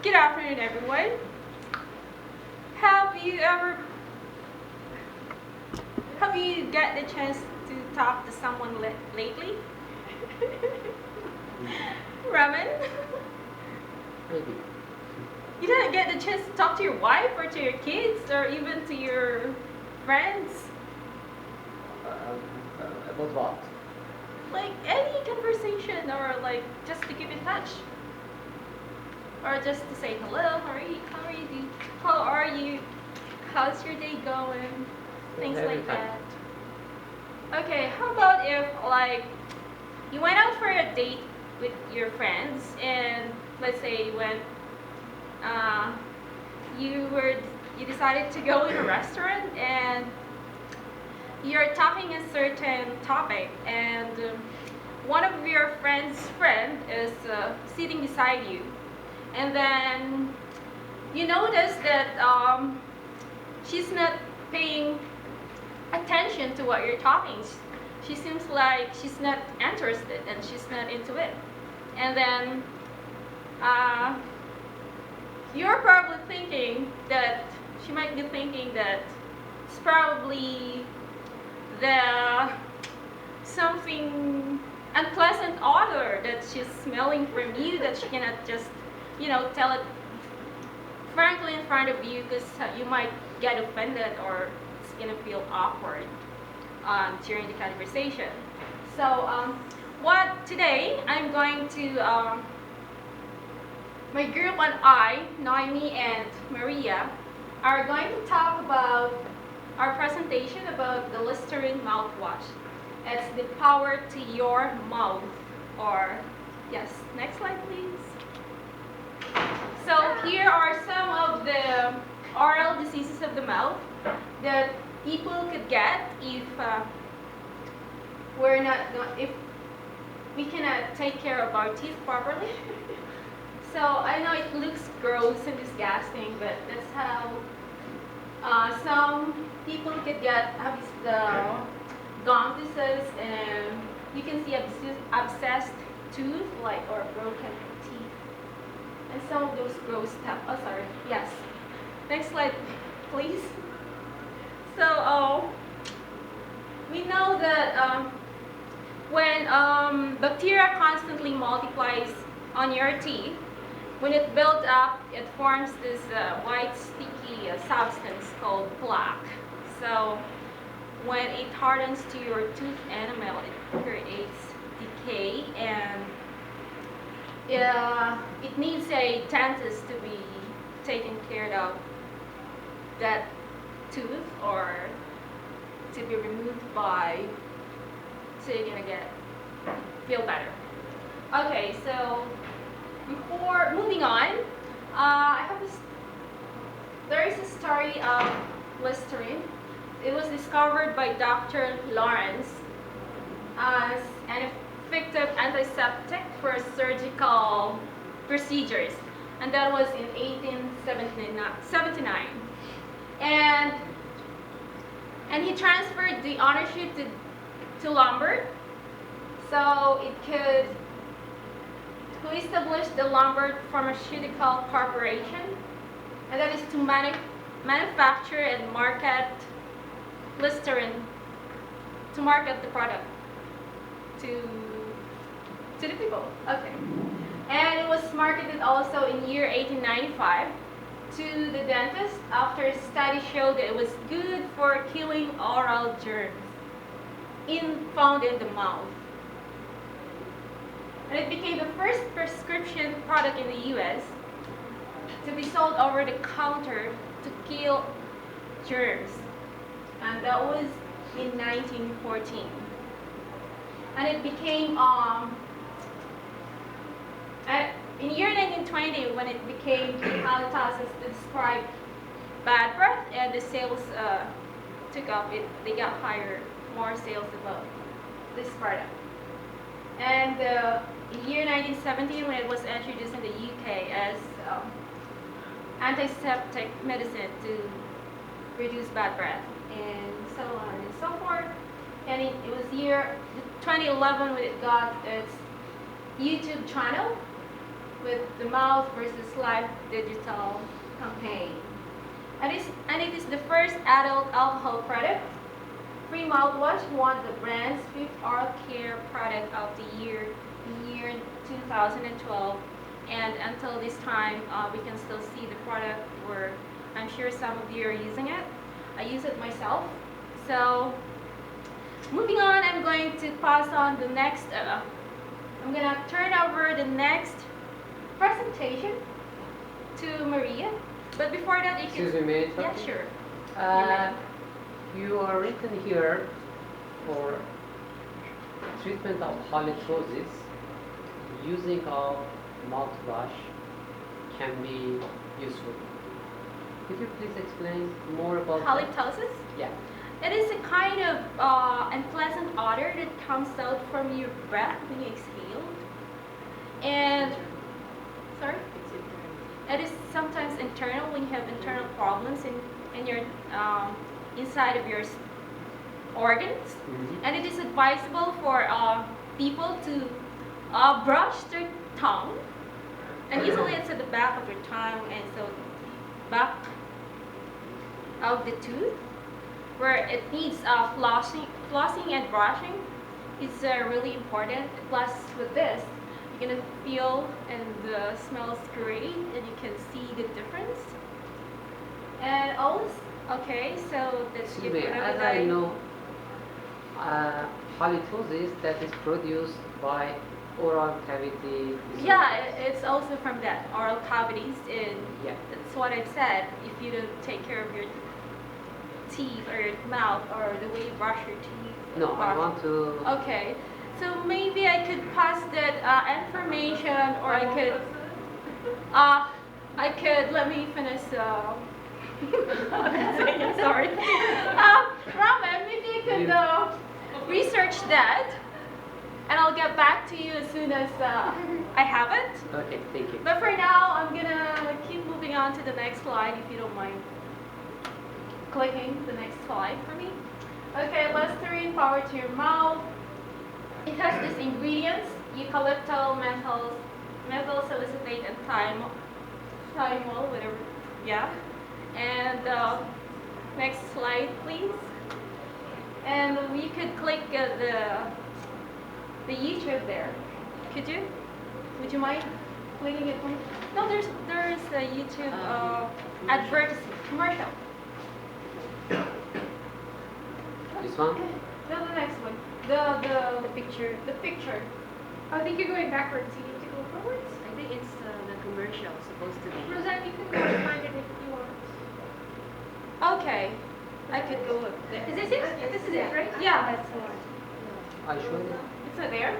Good afternoon, everyone. Have you ever have you get the chance to talk to someone lately? Raman, Maybe. you didn't get the chance to talk to your wife or to your kids or even to your friends, About what? like any conversation or like just to keep in touch or just to say hello. How are you? How's your day going? Things Every like time. that. Okay, how about if like you went out for a date with your friends and let's say uh, you were you decided to go in a restaurant and you're talking a certain topic and one of your friend's friend is sitting beside you and then you notice that she's not paying attention to what you're talking. She seems like she's not interested and she's not into it. And then uh, you're probably thinking that she might be thinking that it's probably the something unpleasant odor that she's smelling from you that she cannot just tell it frankly in front of you because you might get offended or it's gonna feel awkward during the conversation. So what today I'm going to my group and I, Noemi and Maria, are going to talk about our presentation about the Listerine mouthwash. It's the power to your mouth. Or yes, next slide please. So here are some of the oral diseases of the mouth that people could get if if we cannot take care of our teeth properly. So I know it looks gross and disgusting, but that's how some people could get the gum disease, and you can see abscessed tooth, like or broken teeth, and some of those gross stuff. Oh, sorry. Yes. Next slide, please. So we know that when bacteria constantly multiplies on your teeth, when it builds up, it forms this white sticky substance called plaque. So when it hardens to your tooth enamel, it creates decay, and it needs a dentist to be taken care of that tooth or to be removed by so you're gonna feel better. Okay, so before moving on, I have this. There is a story of Listerine. It was discovered by Dr. Lawrence as an effective antiseptic for surgical procedures, and that was in 1879. And he transferred the ownership to Lombard, so it could who established the Lombard Pharmaceutical Corporation, and that is to manufacture and market Listerine, to market the product to the people. Okay, and it was marketed also in year 1895 to the dentist after a study showed that it was good for killing oral germs found in the mouth. And it became the first prescription product in the US to be sold over the counter to kill germs. And that was in 1914. And it became, in year 1920, when it became halitosis to describe bad breath, and the sales took up, they got higher, more sales about this product. And in year 1917, when it was introduced in the UK as antiseptic medicine to reduce bad breath, and so on and so forth. And it was year 2011 when it got its YouTube channel, with the Mouth versus Life digital campaign. And it is the first adult alcohol product. Free Mouthwash won the brand's 5th oral care product of the year in year 2012. And until this time, we can still see the product, where I'm sure some of you are using it. I use it myself. So moving on, I'm going to pass on the next, I'm going to turn over the next presentation to Maria. But before that, you Excuse me, can... may I talk Yeah, to you? sure. You are written here for treatment of halitosis. Using of mouthwash can be useful. Could you please explain more about that? Halitosis? Yeah. It is a kind of unpleasant odor that comes out from your breath when you exhale. And, sorry? It is sometimes internal when you have internal problems in your inside of your organs. Mhm. And it is advisable for people to brush their tongue. And usually it's at the back of your tongue, and so back of the tooth, where it needs flossing and brushing is really important. Plus with this, you're gonna feel and the smells great, and you can see the difference. And always, okay, so that's Excuse me, as I know, halitosis that is produced by oral cavity disorder. Yeah, it's also from that oral cavities, and Yeah. that's what I've said. If you don't take care of your teeth or your mouth or the way you brush your teeth. No, I brush- want to. Okay, so maybe I could pass that information, or I could let me finish. Sorry, Raman, maybe I could research that, and I'll get back to you as soon as I have it. Okay, thank you. But for now, I'm gonna keep moving on to the next slide, if you don't mind clicking the next slide for me. Okay, Listerine Power to Your Mouth. It has these ingredients: eucalyptal, methyl salicylate, and thymol, whatever. Yeah. And next slide, please. And you could click the YouTube there. Could you? Would you mind clicking it? No, there's a YouTube advertisement commercial. This one? No, the next one. The Picture. the picture. I think you're going backwards. You need to go forwards. I think it's the commercial supposed to be. Roseanne, you can go and find it if you want. Okay. I could go up there. Is this it? This is it, right? Yeah. That's the one. I showed it. It's not there?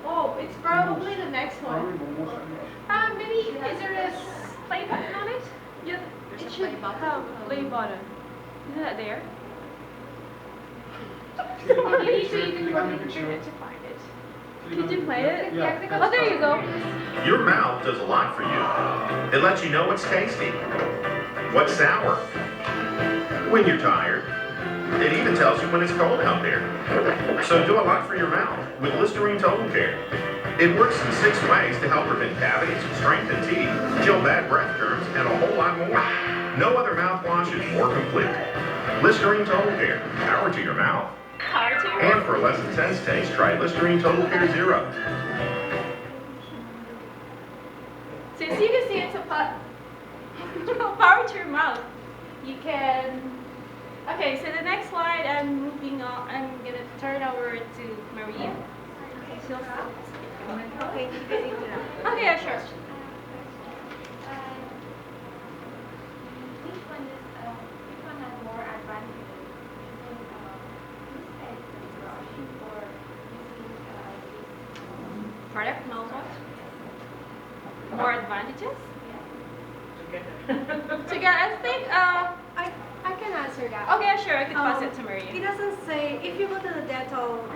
Oh, it's probably the next one. Maybe, is there a play button on it? Yeah, There's it a should play button? have play button. Isn't that there? You You can go to the internet to find it. Could you play it? Yeah. Oh, there you go. Your mouth does a lot for you. It lets you know what's tasty, what's sour, when you're tired. It even tells you when it's cold out there. So do a lot for your mouth with Listerine Total Care. It works in 6 ways to help prevent cavities, strengthen teeth, kill bad breath germs, and a whole lot more. No other mouthwash is more complete. Listerine Total Care, power to your mouth. Power to your And for a less intense taste, try Listerine Total Care Zero. So as you can see, it's a power to your mouth. You can. Okay, so the next slide, I'm moving on. I'm gonna turn over to Maria. She'll. Okay, you can interrupt. Okay, yeah, sure. Which one has more advantages? Using toothpaste and brushing, or using this? Product mouthwash. More advantages. Together, I think. I can answer that. Okay, sure. I could pass it to It Maria. doesn't say, if you go to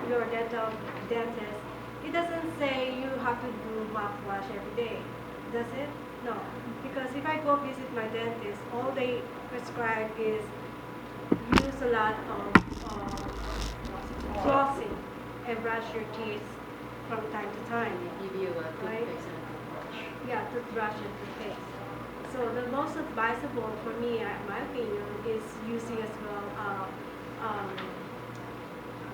your dental dentist, it doesn't say you have to do mouthwash every day, does it? No, because if I go visit my dentist, all they prescribe is use a lot of flossing and brush your teeth from time to time. They give you a Right. toothpaste and a toothbrush. Yeah, toothbrush and toothpaste. So the most advisable for me, in my opinion, is using as well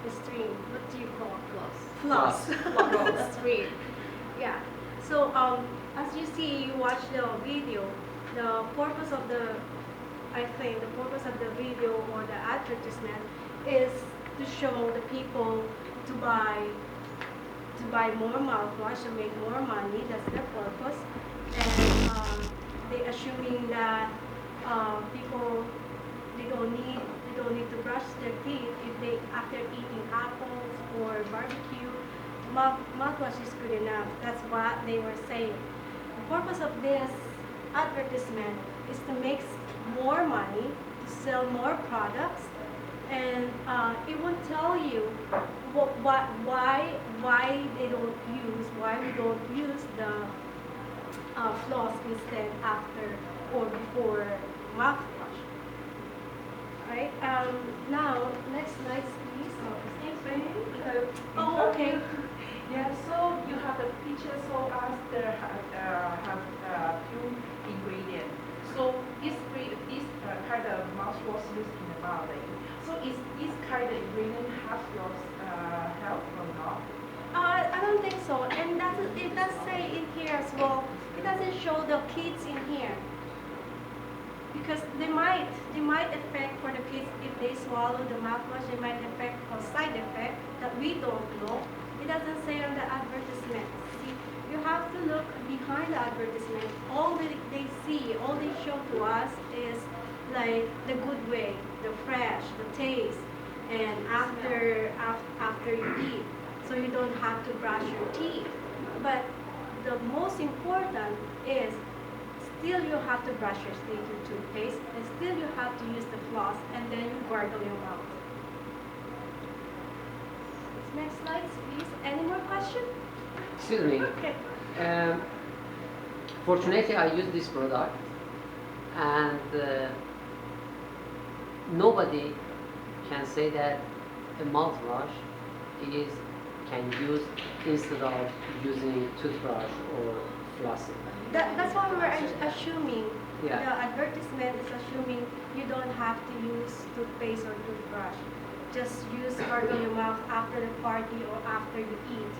Listerine. What do you call Floss. Floss. Listerine. Yeah. So as you see, you watch the video. The purpose of the, I think, the purpose of the video or the advertisement is to show the people to buy more mouthwash and make more money. That's their purpose. And they assuming that people they don't need to brush their teeth if they after eating apples or barbecue. Mouthwash is good enough. That's what they were saying. The purpose of this advertisement is to make more money, to sell more products, and it will tell you why they don't use, why we don't use the floss instead after or before mouthwash. Right? Now, next slide, please. Oh, okay. Yeah, so you have the picture, so as there have few ingredients. So this kind of mouthwash used in the body. So is this kind of ingredient have your help or not? I don't think so. And it does say in here as well. It doesn't show the kids in here because they might affect for the kids if they swallow the mouthwash. They might affect a side effect that we don't know. It doesn't say on the advertisement. See, you have to look behind the advertisement. All they see, all they show to us is like the good way, the fresh, the taste, and after you eat, so you don't have to brush your teeth. But the most important is still you have to brush your teeth with toothpaste, and still you have to use the floss, and then you gargle your mouth. Next slide, please. Any more questions? Excuse me. Okay. Fortunately, I use this product, and nobody can say that a mouthwash can use instead of using toothbrush or flossing. That's what we're assuming. Yeah. The advertisement is assuming you don't have to use toothpaste or toothbrush. Just use gargle your mouth after the party or after you eat.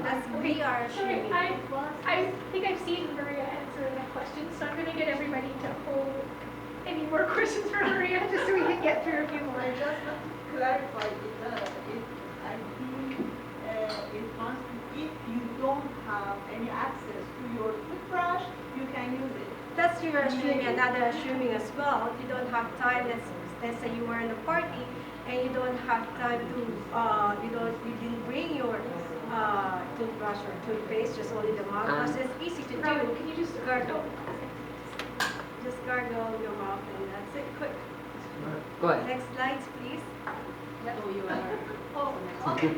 That's we are Sorry, assuming. I think I've seen Maria answer that question, so I'm going to get everybody to hold any more questions for Maria, just so we can get through a few more. I just want to clarify I think if you don't have any access to your toothbrush, you can use it. That's your assuming, another assuming as well. You don't have time. Let's say you were in a party and you don't have time to you didn't bring your toothbrush or toothpaste, just only the mouthwash. It's easy to Robin, do. can you just Gargle. Just gargle your mouth and that's it. Quick. Go ahead. Next slides, please. So you are. Oh, okay.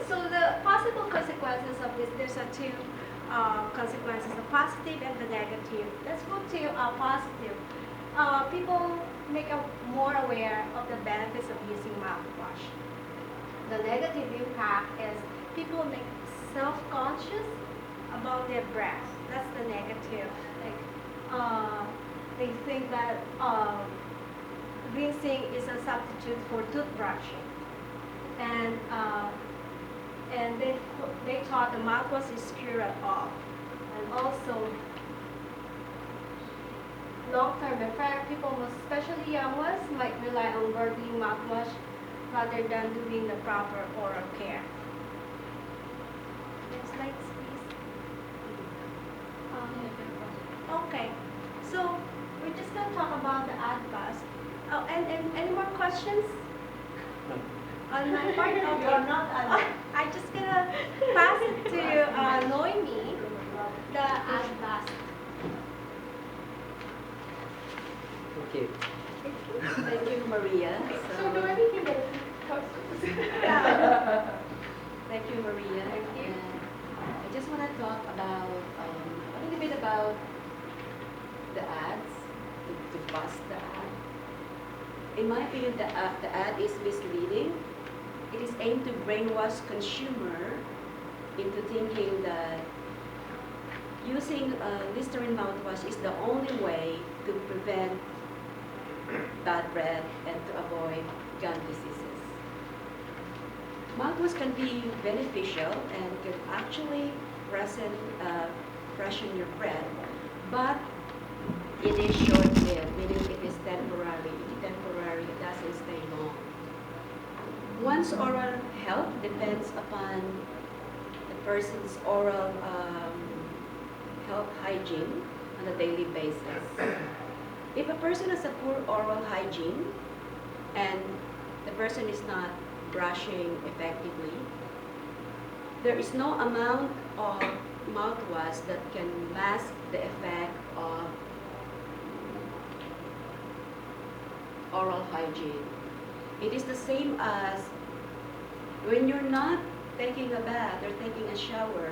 So the possible consequences of this, there's two consequences, the positive and the negative. Let's go to positive. People make more aware of the benefits of using mouthwash. The negative impact is people make self-conscious about their breath. That's the negative. Like they think that rinsing is a substitute for toothbrushing, and they thought the mouthwash is cure at all, and also long-term effect. People, especially young ones, might rely on gurgling mouthwash rather than doing the proper oral care. Next slide, please. Okay, so we're just going to talk about the ADVAS. Oh, and any more questions? On my part? Okay. You are not allowed. I'm just going to pass it to Noemi, the ADVAS. Okay. Thank you, Maria. So do everything that is questions. Thank you, Maria. Thank you. And I just want to talk about a little bit about the ads, to bust the ad. In my opinion, the ad is misleading. It is aimed to brainwash consumer into thinking that using Listerine mouthwash is the only way to prevent bad breath and to avoid gum diseases. Mouthwash can be beneficial and can actually freshen your breath, but it is short-lived, meaning it is temporary. It doesn't stay long. One's oral health depends upon the person's oral health hygiene on a daily basis. If a person has a poor oral hygiene and the person is not brushing effectively, there is no amount of mouthwash that can mask the effect of oral hygiene. It is the same as when you're not taking a bath or taking a shower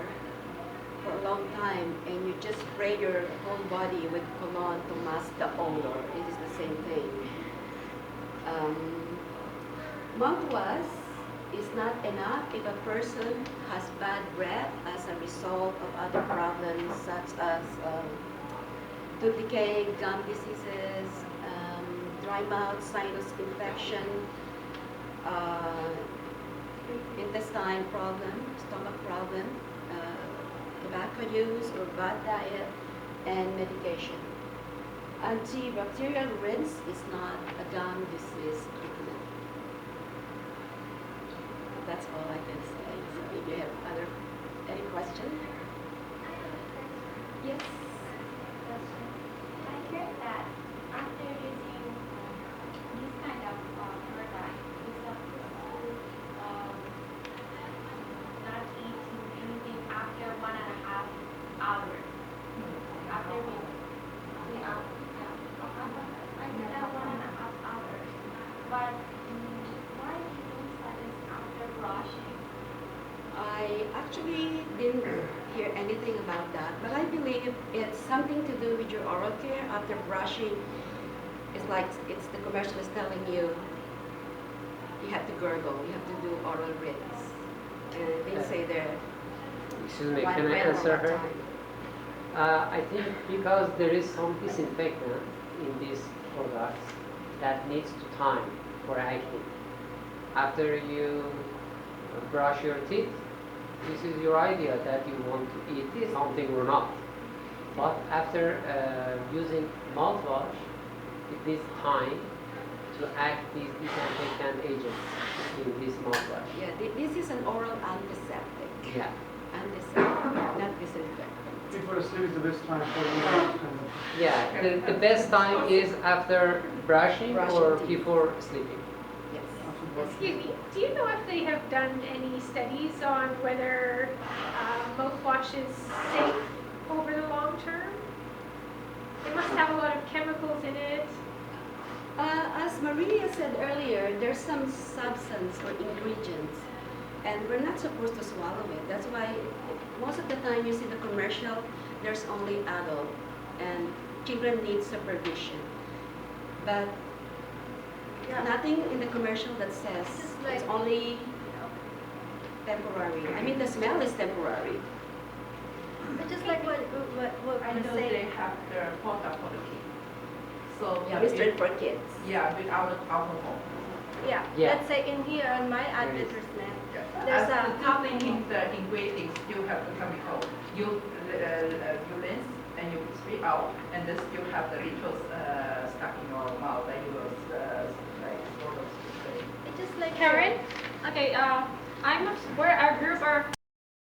for a long time and you just spray your whole body with cologne to mask the odor. It is the same thing. Mouthwash is not enough if a person has bad breath as a result of other problems such as tooth decay, gum diseases, dry mouth, sinus infection, intestine problem, stomach problem, tobacco use or bad diet, and medication. Antibacterial rinse is not a gum disease treatment. That's all I can say. So if you have any question? Yes? I heard that after using this kind of product, you're supposed to not eating anything after 1.5 hours. After we after 1.5 hours. But why do you think that is after brushing? I actually didn't hear anything about that, but I believe it's something to do with your oral care after brushing. It's like the commercial is telling you you have to gurgle, you have to do oral rinse. And they say there. Excuse me, can I answer her? I think because there is some disinfectant in these products that needs to time for acting. After you brush your teeth, this is your idea that you want to eat something or not. But after using mouthwash, it needs time to act these disinfectant agents in this mouthwash. Yeah, this is an oral antiseptic. Yeah. Antiseptic, not disinfectant. Before sleep is the best time for you. Yeah, the best time is after brushing or teeth. before sleeping. Yes. Excuse me, do you know if they have done any studies on whether mouthwash is safe over the long term? It must have a lot of chemicals in it. As Maria said earlier, there's some substance or ingredients, and we're not supposed to swallow it. That's why most of the time you see the commercial, there's only adult, and children need supervision. But nothing in the commercial that says it's only temporary. I mean, the smell is temporary. But just like what I we know say. they have the product for the kids. So Yeah, Listerine for kids. yeah, without alcohol. Yeah. Yeah. Let's say in here on my advertisement, As there's a the in the ingredients still have the chemical. You rinse and you spit out, and then still have the liquids stuck in your mouth that you was like sort of spray. it's just like Karen? Okay, we're a group of